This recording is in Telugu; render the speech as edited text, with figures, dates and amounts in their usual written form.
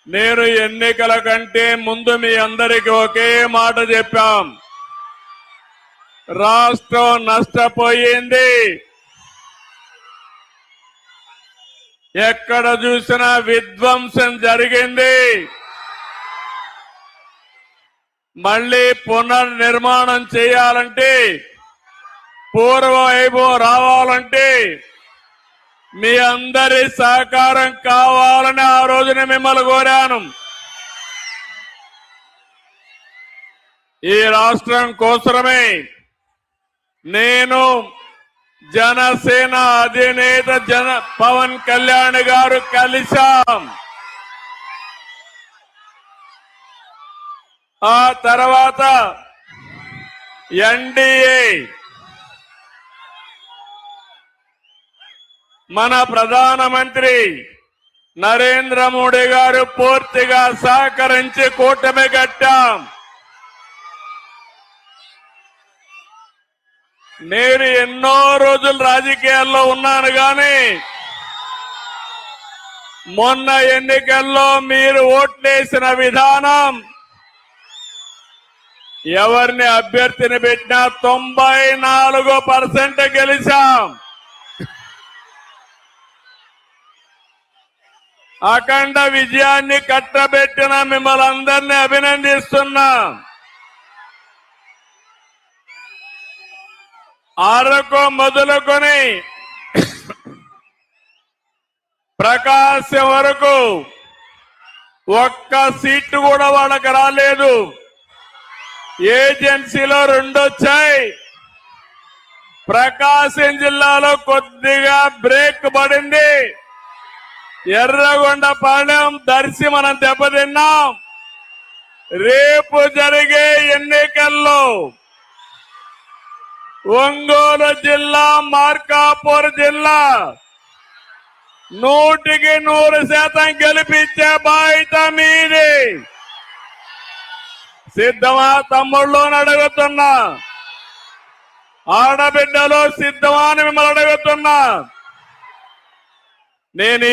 నేను ఎన్నికల కంటే ముందు మీ అందరికీ ఒకే మాట చెప్పాం. రాష్ట్రం నష్టపోయింది. ఎక్కడ చూసినా విధ్వంసం జరిగింది. మళ్లీ పునర్నిర్మాణం చేయాలంటే, పూర్వ వైభవం రావాలంటే మీ అందరి సహకారం కావాలని ఆ రోజున మిమ్మల్ని కోరాను. ఈ రాష్ట్రం కోసమే నేను జనసేన అధినేత పవన్ కళ్యాణ్ గారు కలిశాం. ఆ తర్వాత ఎన్డీఏ మన ప్రధానమంత్రి నరేంద్ర మోడీ గారు పూర్తిగా సహకరించి కూటమి కట్టాం. నేను ఎన్నో రోజులు రాజకీయాల్లో ఉన్నాను కానీ మొన్న ఎన్నికల్లో మీరు ఓట్లేసిన విధానం, ఎవరిని అభ్యర్థిని పెట్టినా 94% గెలిచాం. అఖండ విజయాన్ని కట్టబెట్టిన మిమ్మల్ని అందరినీ అభినందిస్తున్నా. అరకు మొదలుకొని ప్రకాశం వరకు ఒక్క సీటు కూడా వాళ్ళకి రాలేదు. ఏజెన్సీలో 2 వచ్చాయి. ప్రకాశం జిల్లాలో కొద్దిగా బ్రేక్ పడింది. ఎర్రగొండపాలెం, దర్శి మనం దెబ్బతిన్నాం. రేపు జరిగే ఎన్నికల్లో ఒంగోలు జిల్లా, మార్కాపూర్ జిల్లా 100% గెలిపించే బాధ్యత మీది. సిద్ధమా తమ్ముళ్ళు అని అడుగుతున్నా. ఆడబిడ్డలో సిద్ధమా అని మిమ్మల్ని అడుగుతున్నా. నేను